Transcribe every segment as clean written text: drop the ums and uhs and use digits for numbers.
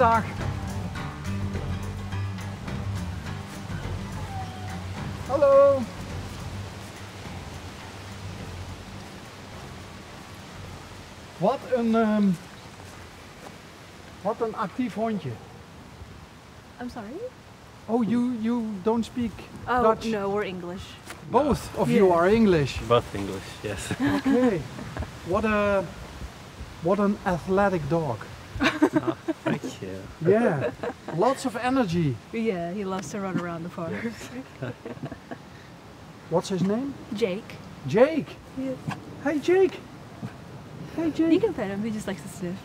Goedendag. Hallo. Wat een actief hondje. I'm sorry? Oh, you don't speak Oh, Dutch? no, we're English. Both of you are English. Both English, yes. Okay. What an athletic dog. Oh, thank you. Yeah. Lots of energy. Yeah, he loves to run around the park. What's his name? Jake. Jake. Yeah. Hey Jake. Hey Jake. You can pet him, he just likes to sniff.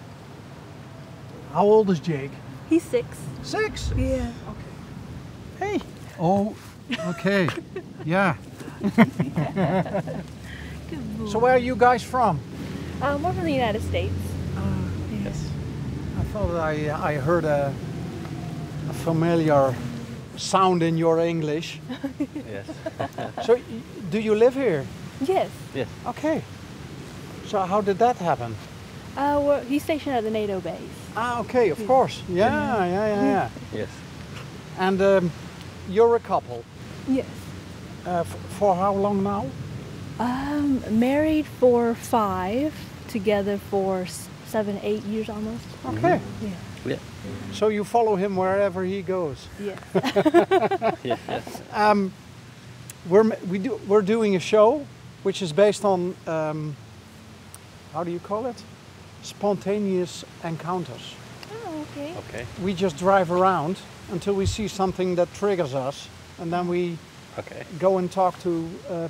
How old is Jake? He's 6. 6? Yeah. Okay. Hey. Oh, okay. Yeah. Good boy. So where are you guys from? We're from the United States. Yes. I thought I heard a familiar sound in your English. Yes. So do you live here? Yes. Yes. Okay. So how did that happen? He's stationed at the NATO base. Ah, okay, of course. Yeah. Yes. And you're a couple. Yes. For how long now? Married for 5, together for 7, 8 years almost. Okay. Yeah. Yeah. So you follow him wherever he goes. Yes. Yes. Yes. We're doing a show which is based on how do you call it? Spontaneous encounters. Oh, okay. Okay. We just drive around until we see something that triggers us, and then we Okay. go and talk to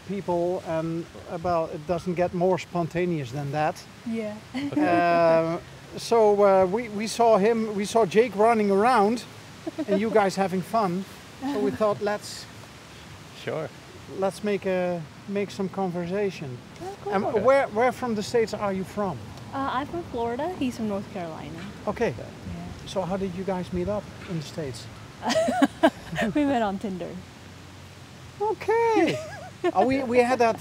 people, and it doesn't get more spontaneous than that. Yeah. So we saw Jake running around, and you guys having fun. So we thought Sure. let's make some conversation. Oh, cool. And where from the States are you from? I'm from Florida. He's from North Carolina. Okay. Yeah. So how did you guys meet up in the States? We met on Tinder. Okay. We had that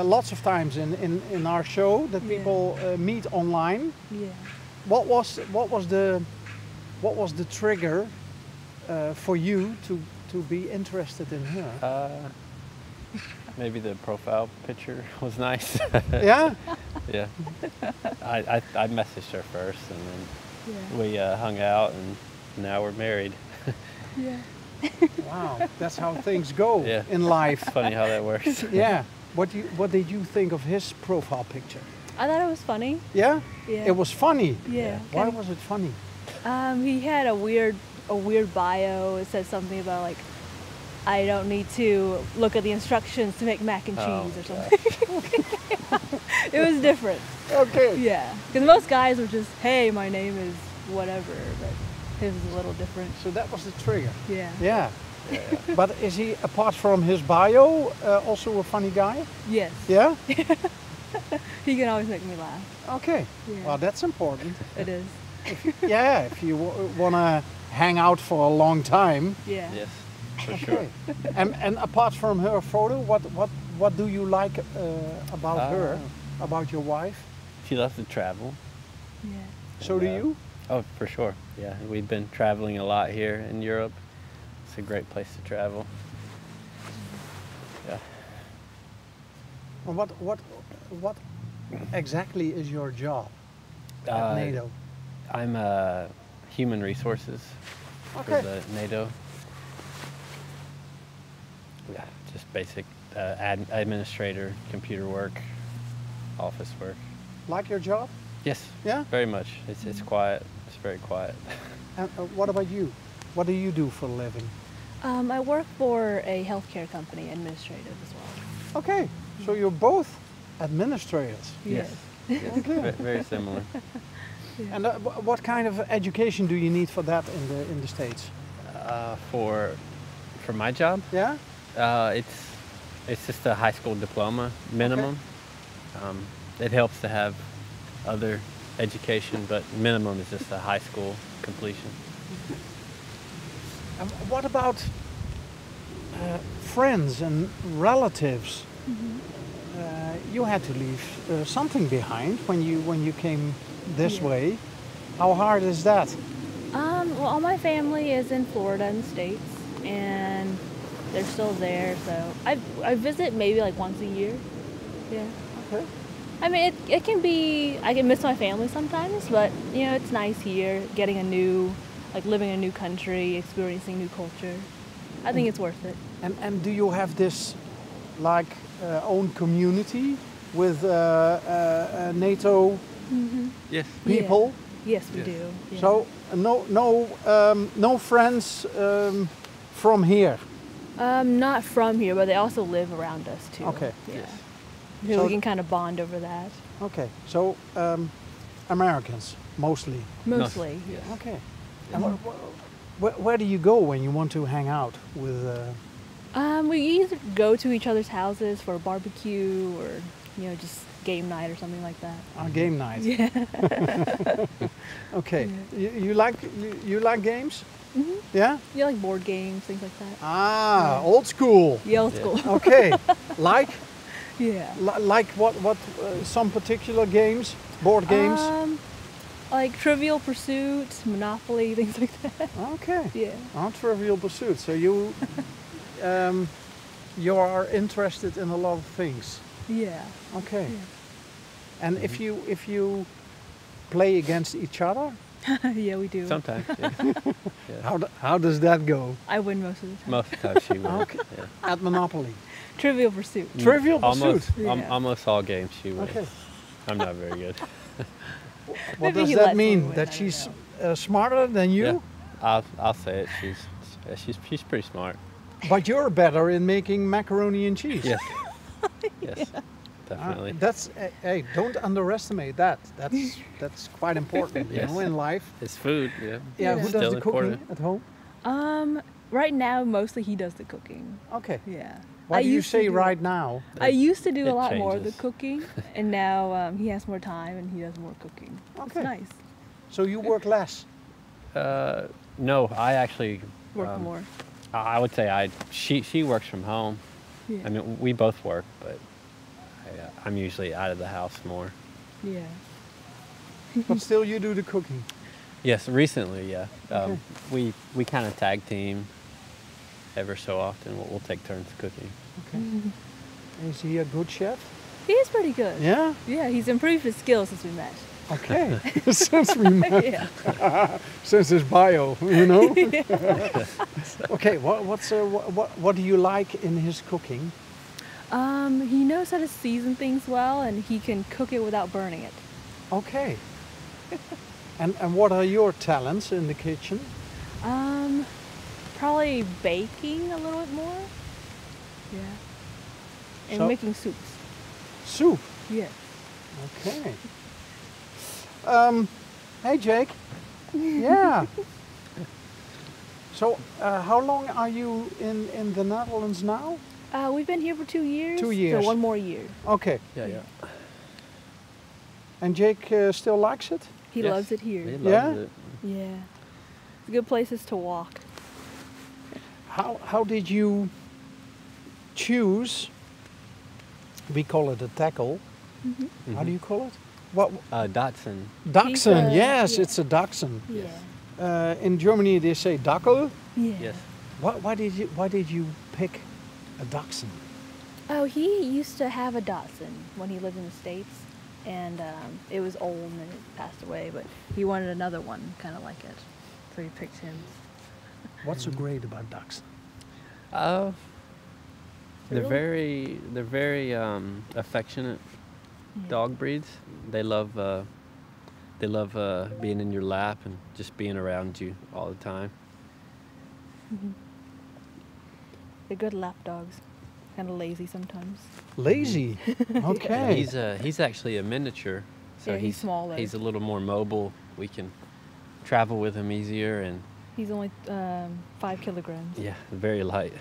lots of times in our show that Yeah. people meet online. Yeah. What was the trigger for you to be interested in her? Maybe the profile picture was nice. Yeah. Yeah. I messaged her first, and then Yeah. we hung out, and now we're married. Yeah. Wow, that's how things go Yeah. in life. It's funny how that works. Yeah. What did you think of his profile picture? I thought it was funny. Yeah. Yeah. It was funny. Yeah. Why was it funny? He had a weird bio. It said something about like, I don't need to look at the instructions to make mac and cheese or something. It was different. Okay. Yeah. Because most guys are just, hey, my name is whatever, but his is a little different. So that was the trigger. Yeah. Yeah. But is he, apart from his bio, also a funny guy? Yes. Yeah? He can always make me laugh. Okay. Yeah. Well, that's important. It is. Yeah, if you want to hang out for a long time. Yeah. Yes, for sure. Okay. And apart from her photo, what do you like about her, about your wife? She loves to travel. Yeah. So do you? Oh, for sure. Yeah, we've been traveling a lot here in Europe. It's a great place to travel. Yeah. And what exactly is your job at NATO? I'm human resources Okay. for the NATO. Yeah, just basic administrator, computer work, office work. Like your job? Yes. Yeah? Very much. It's quiet. It's very quiet. And what about you? What do you do for a living? I work for a healthcare company, administrative as well. Okay, so you're both administrators. Yes. Yes. Very similar. Yeah. And what kind of education do you need for that in the States? For my job, Yeah? it's just a high school diploma minimum. It helps to have other education, but minimum is just a high school completion. And what about friends and relatives? You had to leave something behind when you came this way. How hard is that? Well, all my family is in Florida in the States, and they're still there. So I visit maybe like once a year. Yeah. Okay. I mean, it can be, I can miss my family sometimes, but, you know, it's nice here, getting a new, like living in a new country, experiencing new culture. I think it's worth it. And do you have this, like, own community with NATO Yes. people? Yes, we Yes. do. Yeah. So no friends from here. Not from here, but they also live around us too. Okay. Yeah. Yes. So So- we can kind of bond over that. Okay. So Americans mostly. Mostly. Yes. Okay. And where do you go when you want to hang out with? We either go to each other's houses for a barbecue or, you know, just game night or something like that. On game night. Yeah. Okay. Yeah. You like games? Hmm. Yeah. You like board games, things like that. Ah, old school. Yeah, old Yeah. school. Okay. like Yeah. like what some particular games, board games? Like Trivial Pursuit, Monopoly, things like that. Okay. Yeah. On Trivial Pursuit. So you you are interested in a lot of things. Yeah. Okay. Yeah. And if you play against each other, Yeah, we do. Sometimes. Yeah. Yeah. how does that go? I win most of the time. Most of the time she wins. Okay. Yeah. At Monopoly. Trivial Pursuit. Trivial Almost, Pursuit. Yeah. almost all games she wins. Okay. I'm not very good. What Maybe does he that lets me mean? win, That I don't she's know. smarter than you? Yeah. I'll say it. She's pretty smart. But you're better in making macaroni and cheese. Yes. Yes. Definitely. That's hey, don't underestimate that. That's quite important, you Yes. know, in life. It's food. Yeah. Yeah, Yeah. who does Still the cooking important. at home? Right now, mostly he does the cooking. Okay. Yeah. Why do you used to say do- right now? I used to do a It lot more of the changes. cooking, and now he has more time and he does more cooking. Okay. It's nice. So you work less? No, I actually Work more. I would say she works from home. Yeah. I mean, we both work, but I'm usually out of the house more. Yeah. But still you do the cooking? Yes, recently, yeah. Okay. We kind of tag team ever so often. We'll take turns cooking. Okay. Is he a good chef? He is pretty good. Yeah? Yeah, he's improved his skills since we met. Okay. Since we met. Yeah. Since his bio, you know? Okay, what do you like in his cooking? He knows how to season things well, and he can cook it without burning it. Okay. And what are your talents in the kitchen? Probably baking a little bit more. Yeah. And So- making soups. Soup. Yeah. Okay. Hey Jake. Yeah. So how long are you in the Netherlands now? We've been here for 2 years. 2 years. So one more year. Okay. Yeah. And Jake still likes it? He Yes. loves it here. He loves Yeah? it. Yeah. Good places to walk. How did you choose? We call it a tackle. How do you call it? What? Dachshund. Dachshund. Yes, yeah. it's a dachshund. Yeah. In Germany they say dackel. Yeah. Yes. Why did you pick a dachshund? Oh, he used to have a Dachshund when he lived in the States, and it was old and it passed away, but he wanted another one kind of like it, so he picked him. What's so great about dachshund? They're very affectionate dog breeds. They love being in your lap and just being around you all the time. They're good lap dogs, kind of lazy sometimes. Lazy. Okay. He's actually a miniature, so Yeah, he's smaller. He's a little more mobile. We can travel with him easier, and He's only 5 kilograms. yeah, very light.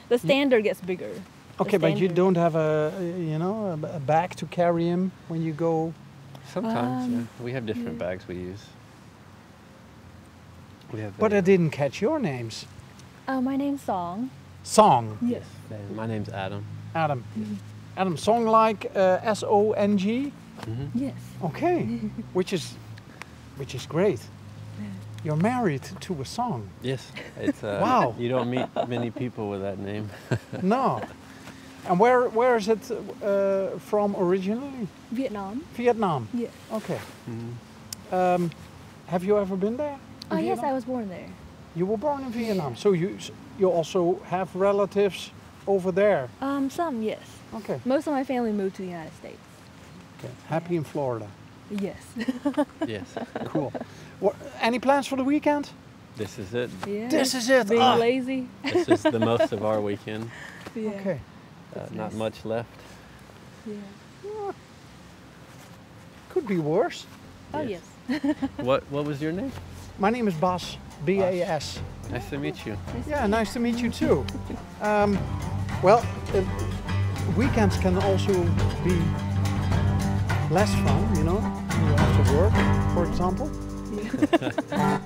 The standard gets bigger. The Okay, but you standard- don't have a bag to carry him when you go. Sometimes we have different bags we use. We have. But I didn't catch your names. My name's Song. Song. Yes. My name's Adam. Adam. Adam. Song like SONG. Yes. Okay. which is great. You're married to a song. Yes, it's Wow. You don't meet many people with that name. No. And where is it from originally? Vietnam. Vietnam. Yes. Okay. Mhm. Have you ever been there? Oh in yes, Vietnam? I was born there. You were born in Vietnam, so you also have relatives over there. Some, yes. Okay. Most of my family moved to the United States. Okay. Happy in Florida. Yes. Yes, Cool. Any plans for the weekend? this is it. Yeah. This is it. Being Ah. lazy. This is the most of our weekend. Yeah. Okay. That's Not nice. much left. Yeah. Could be worse. Oh Yes. yes. What was your name? My name is Bas. B-A-S. Nice to meet you. Yeah, nice to meet you too. Well, weekends can also be less fun, you know. You have to work, for example. Yeah.